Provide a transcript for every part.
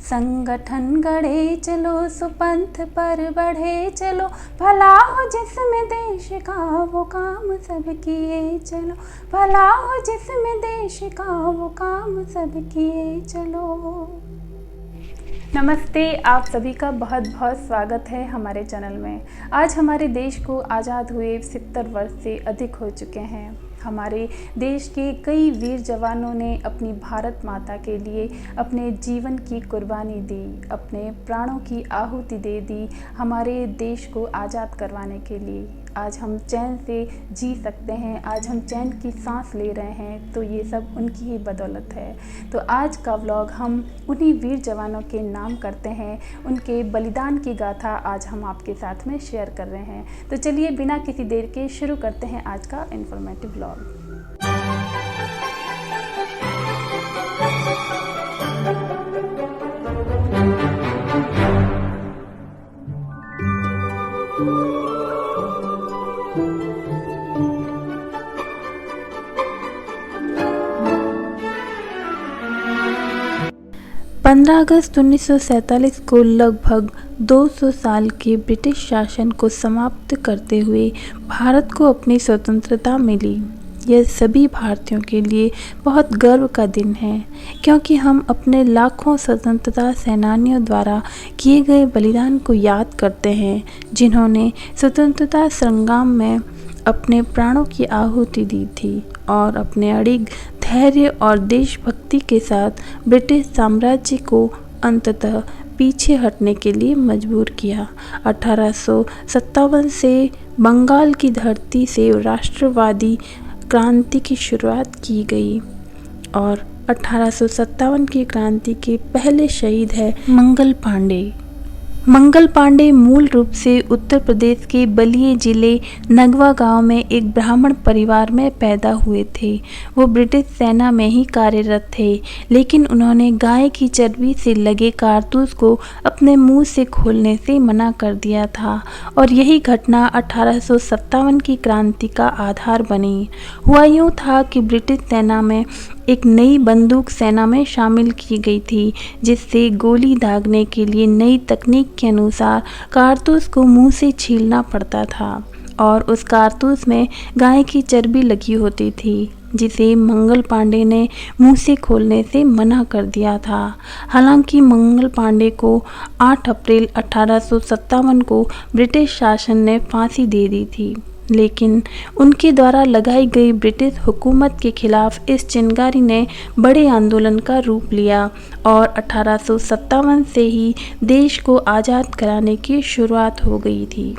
संगठन गढ़े चलो, सुपंथ पर बढ़े चलो, भला हो जिसमें देश का वो काम सब किए चलो, भला हो जिसमें देश का वो काम सब किए चलो। नमस्ते, आप सभी का बहुत बहुत स्वागत है हमारे चैनल में। आज हमारे देश को आज़ाद हुए 70 वर्ष से अधिक हो चुके हैं। हमारे देश के कई वीर जवानों ने अपनी भारत माता के लिए अपने जीवन की कुर्बानी दी, अपने प्राणों की आहुति दे दी हमारे देश को आज़ाद करवाने के लिए। आज हम चैन से जी सकते हैं, आज हम चैन की सांस ले रहे हैं, तो ये सब उनकी ही बदौलत है। तो आज का व्लॉग हम उन्हीं वीर जवानों के नाम करते हैं, उनके बलिदान की गाथा आज हम आपके साथ में शेयर कर रहे हैं। तो चलिए बिना किसी देर के शुरू करते हैं आज का इन्फॉर्मेटिव व्लॉग। अगस्त 1947 को लगभग 200 साल के ब्रिटिश शासन को समाप्त करते हुए भारत को अपनी स्वतंत्रता मिली। यह सभी भारतीयों के लिए बहुत गर्व का दिन है, क्योंकि हम अपने लाखों स्वतंत्रता सेनानियों द्वारा किए गए बलिदान को याद करते हैं, जिन्होंने स्वतंत्रता संग्राम में अपने प्राणों की आहुति दी थी और अपने अड़िग धैर्य और देशभक्ति के साथ ब्रिटिश साम्राज्य को अंततः पीछे हटने के लिए मजबूर किया। 1857 से बंगाल की धरती से राष्ट्रवादी क्रांति की शुरुआत की गई और 1857 की क्रांति के पहले शहीद है मंगल पांडे। मंगल पांडे मूल रूप से उत्तर प्रदेश के बलिया जिले नगवा गांव में एक ब्राह्मण परिवार में पैदा हुए थे। वो ब्रिटिश सेना में ही कार्यरत थे, लेकिन उन्होंने गाय की चर्बी से लगे कारतूस को अपने मुंह से खोलने से मना कर दिया था और यही घटना 1857 की क्रांति का आधार बनी। हुआ यूँ था कि ब्रिटिश सेना में एक नई बंदूक सेना में शामिल की गई थी, जिससे गोली दागने के लिए नई तकनीक के अनुसार कारतूस को मुंह से छीलना पड़ता था और उस कारतूस में गाय की चर्बी लगी होती थी, जिसे मंगल पांडे ने मुंह से खोलने से मना कर दिया था। हालांकि मंगल पांडे को 8 अप्रैल 1857 को ब्रिटिश शासन ने फांसी दे दी थी, लेकिन उनके द्वारा लगाई गई ब्रिटिश हुकूमत के खिलाफ इस चिंगारी ने बड़े आंदोलन का रूप लिया और 1857 से ही देश को आज़ाद कराने की शुरुआत हो गई थी।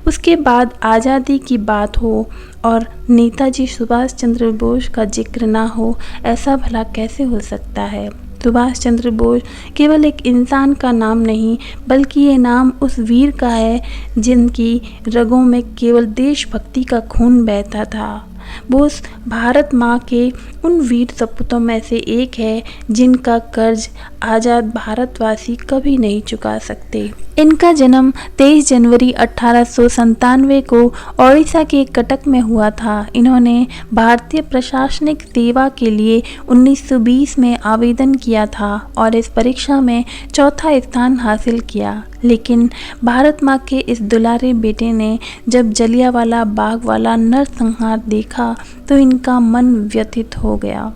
उसके बाद आज़ादी की बात हो और नेताजी सुभाष चंद्र बोस का जिक्र ना हो, ऐसा भला कैसे हो सकता है। सुभाष चंद्र बोस केवल एक इंसान का नाम नहीं, बल्कि ये नाम उस वीर का है जिनकी रगों में केवल देशभक्ति का खून बहता था। बोस भारत माँ के उन वीर सपूतों में से एक है जिनका कर्ज आज़ाद भारतवासी कभी नहीं चुका सकते। इनका जन्म 23 जनवरी 1897 को ओडिशा के कटक में हुआ था। इन्होंने भारतीय प्रशासनिक सेवा के लिए 1920 में आवेदन किया था और इस परीक्षा में चौथा स्थान हासिल किया, लेकिन भारत माँ के इस दुलारे बेटे ने जब जलियांवाला बाग वाला नरसंहार देखा तो इनका मन व्यथित हो गया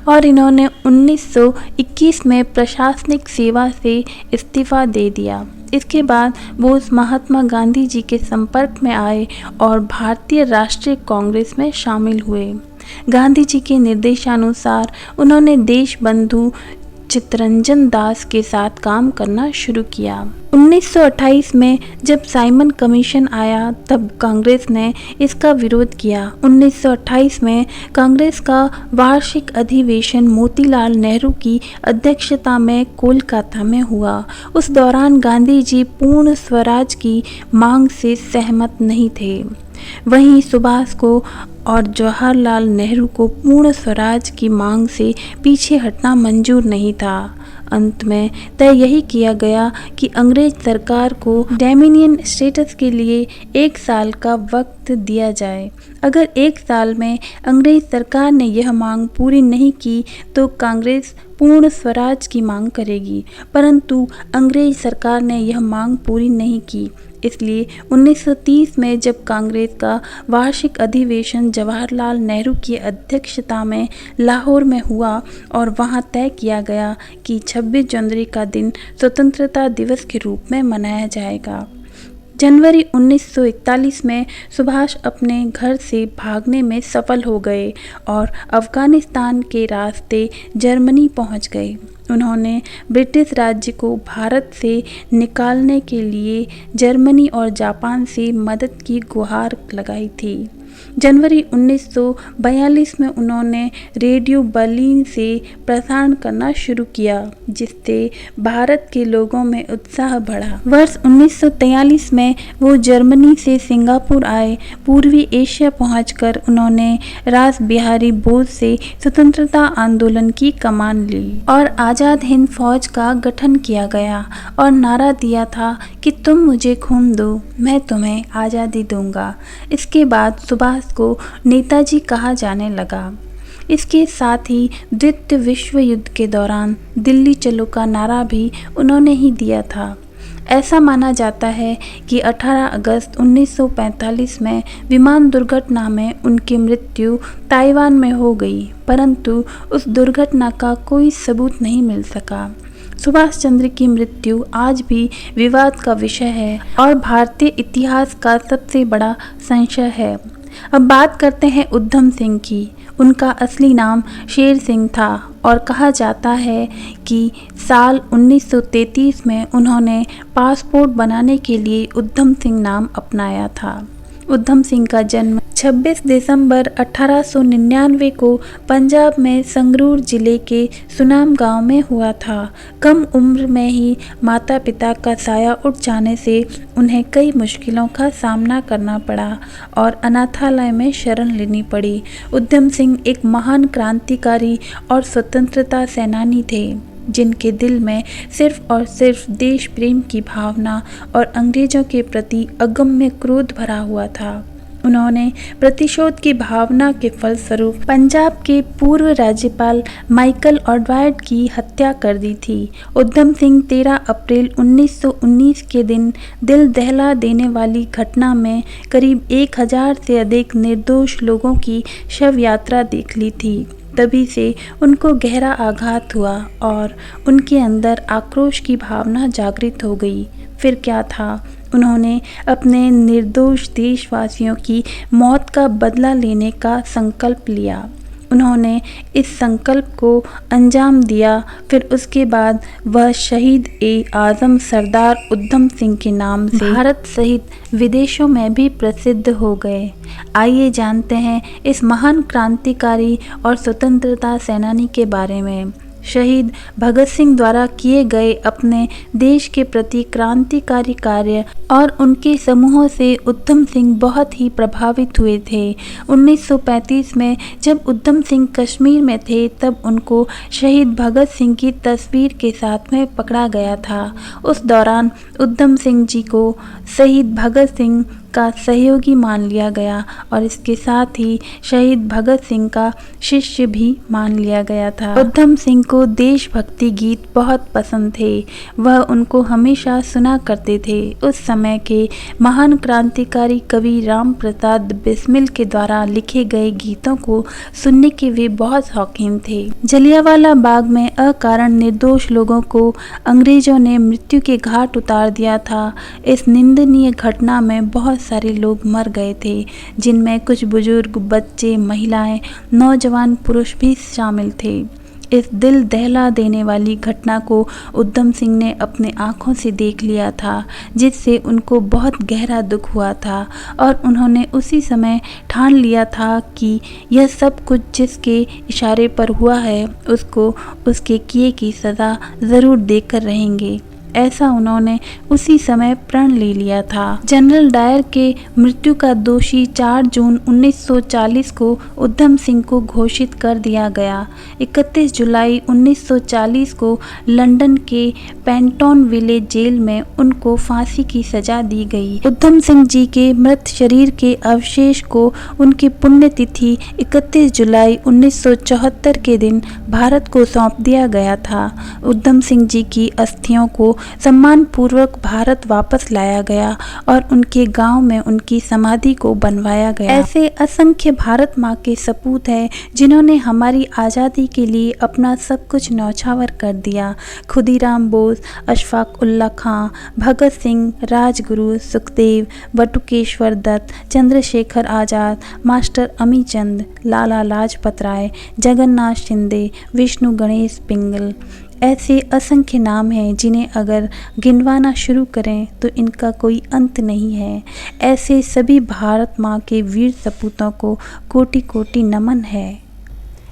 और इन्होंने 1921 में प्रशासनिक सेवा से इस्तीफा दे दिया। इसके बाद बोस महात्मा गांधी जी के संपर्क में आए और भारतीय राष्ट्रीय कांग्रेस में शामिल हुए। गांधी जी के निर्देशानुसार उन्होंने देशबंधु चित्तरंजन दास के साथ काम करना शुरू किया। 1928 में जब साइमन कमीशन आया तब कांग्रेस ने इसका विरोध किया। 1928 में कांग्रेस का वार्षिक अधिवेशन मोतीलाल नेहरू की अध्यक्षता में कोलकाता में हुआ। उस दौरान गांधी जी पूर्ण स्वराज की मांग से सहमत नहीं थे। वहीं सुभाष को और जवाहरलाल नेहरू को पूर्ण स्वराज की मांग से पीछे हटना मंजूर नहीं था। अंत में तय यही किया गया कि अंग्रेज सरकार को डोमिनियन स्टेटस के लिए 1 साल का वक्त दिया जाए। अगर 1 साल में अंग्रेज सरकार ने यह मांग पूरी नहीं की तो कांग्रेस पूर्ण स्वराज की मांग करेगी, परंतु अंग्रेज सरकार ने यह मांग पूरी नहीं की। इसलिए 1930 में जब कांग्रेस का वार्षिक अधिवेशन जवाहरलाल नेहरू की अध्यक्षता में लाहौर में हुआ और वहां तय किया गया कि 26 जनवरी का दिन स्वतंत्रता दिवस के रूप में मनाया जाएगा। जनवरी 1941 में सुभाष अपने घर से भागने में सफल हो गए और अफगानिस्तान के रास्ते जर्मनी पहुंच गए। उन्होंने ब्रिटिश राज्य को भारत से निकालने के लिए जर्मनी और जापान से मदद की गुहार लगाई थी। जनवरी 1942 में उन्होंने रेडियो बर्लिन से प्रसारण करना शुरू किया, जिससे भारत के लोगों में उत्साह बढ़ा। वर्ष 1943 में वो जर्मनी से सिंगापुर आए। पूर्वी एशिया पहुंचकर उन्होंने रास बिहारी बोस से स्वतंत्रता आंदोलन की कमान ली और आज़ाद हिंद फौज का गठन किया गया और नारा दिया था कि तुम मुझे खून दो, मैं तुम्हें आज़ादी दूंगा। इसके बाद सुभाष को नेताजी कहा जाने लगा। इसके साथ ही द्वितीय विश्व युद्ध के दौरान दिल्ली चलो का नारा भी उन्होंने ही दिया था। ऐसा माना जाता है कि 18 अगस्त 1945 में विमान दुर्घटना में उनकी मृत्यु ताइवान में हो गई, परंतु उस दुर्घटना का कोई सबूत नहीं मिल सका। सुभाष चंद्र की मृत्यु आज भी विवाद का विषय है और भारतीय इतिहास का सबसे बड़ा संशय है। अब बात करते हैं उधम सिंह की। उनका असली नाम शेर सिंह था और कहा जाता है कि साल 1933 में उन्होंने पासपोर्ट बनाने के लिए उधम सिंह नाम अपनाया था। उधम सिंह का जन्म 26 दिसंबर 1899 को पंजाब में संगरूर जिले के सुनाम गांव में हुआ था। कम उम्र में ही माता पिता का साया उठ जाने से उन्हें कई मुश्किलों का सामना करना पड़ा और अनाथालय में शरण लेनी पड़ी। उधम सिंह एक महान क्रांतिकारी और स्वतंत्रता सेनानी थे, जिनके दिल में सिर्फ और सिर्फ देश प्रेम की भावना और अंग्रेजों के प्रति अगम्य क्रोध भरा हुआ था। उन्होंने प्रतिशोध की भावना के फलस्वरूप पंजाब के पूर्व राज्यपाल माइकल ऑडवायर्ड की हत्या कर दी थी। उधम सिंह 13 अप्रैल 1919 के दिन दिल दहला देने वाली घटना में करीब 1000 से अधिक निर्दोष लोगों की शव यात्रा देख ली थी। तभी से उनको गहरा आघात हुआ और उनके अंदर आक्रोश की भावना जागृत हो गई। फिर क्या था, उन्होंने अपने निर्दोष देशवासियों की मौत का बदला लेने का संकल्प लिया। उन्होंने इस संकल्प को अंजाम दिया। फिर उसके बाद वह शहीद ए आज़म सरदार उधम सिंह के नाम से भारत सहित विदेशों में भी प्रसिद्ध हो गए। आइए जानते हैं इस महान क्रांतिकारी और स्वतंत्रता सेनानी के बारे में। शहीद भगत सिंह द्वारा किए गए अपने देश के प्रति क्रांतिकारी कार्य और उनके समूहों से उधम सिंह बहुत ही प्रभावित हुए थे। 1935 में जब उधम सिंह कश्मीर में थे, तब उनको शहीद भगत सिंह की तस्वीर के साथ में पकड़ा गया था। उस दौरान उधम सिंह जी को शहीद भगत सिंह का सहयोगी मान लिया गया और इसके साथ ही शहीद भगत सिंह का शिष्य भी मान लिया गया था। उधम सिंह को देशभक्ति गीत बहुत पसंद थे। वह उनको हमेशा सुना करते थे। उस समय के महान क्रांतिकारी कवि राम प्रसाद बिस्मिल के द्वारा लिखे गए गीतों को सुनने के वे बहुत शौकीन थे। जलियांवाला बाग में अकारण निर्दोष लोगों को अंग्रेजों ने मृत्यु के घाट उतार दिया था। इस निंदनीय घटना में बहुत सारे लोग मर गए थे, जिनमें कुछ बुजुर्ग, बच्चे, महिलाएं, नौजवान पुरुष भी शामिल थे। इस दिल दहला देने वाली घटना को उधम सिंह ने अपने आँखों से देख लिया था, जिससे उनको बहुत गहरा दुख हुआ था और उन्होंने उसी समय ठान लिया था कि यह सब कुछ जिसके इशारे पर हुआ है, उसको उसके किए की सज़ा ज़रूर देकर रहेंगे। ऐसा उन्होंने उसी समय प्रण ले लिया था। जनरल डायर के मृत्यु का दोषी 4 जून 1940 को उधम सिंह को घोषित कर दिया गया। 31 जुलाई 1940 को लंदन के पेंटन विलेज जेल में उनको फांसी की सजा दी गई। उधम सिंह जी के मृत शरीर के अवशेष को उनकी पुण्यतिथि 31 जुलाई 1974 के दिन भारत को सौंप दिया गया था। उधम सिंह जी की अस्थियों को सम्मानपूर्वक भारत वापस लाया गया और उनके गांव में उनकी समाधि को बनवाया गया। ऐसे असंख्य भारत माँ के सपूत हैं जिन्होंने हमारी आज़ादी के लिए अपना सब कुछ न्यौछावर कर दिया। खुदीराम बोस, अशफाक उल्लाह खां, भगत सिंह, राजगुरु, सुखदेव, बटुकेश्वर दत्त, चंद्रशेखर आज़ाद, मास्टर अमीचंद, लाला लाजपत राय, जगन्नाथ शिंदे, विष्णु गणेश पिंगल, ऐसे असंख्य नाम हैं जिन्हें अगर गिनवाना शुरू करें तो इनका कोई अंत नहीं है। ऐसे सभी भारत माँ के वीर सपूतों को कोटि कोटि नमन है।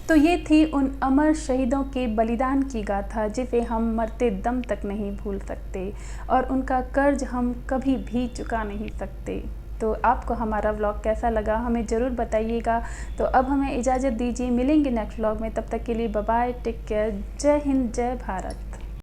तो ये थी उन अमर शहीदों के बलिदान की गाथा जिसे हम मरते दम तक नहीं भूल सकते और उनका कर्ज हम कभी भी चुका नहीं सकते। तो आपको हमारा व्लॉग कैसा लगा हमें ज़रूर बताइएगा। तो अब हमें इजाज़त दीजिए, मिलेंगे नेक्स्ट व्लॉग में। तब तक के लिए बाय बाय, टेक केयर, जय हिंद, जय भारत।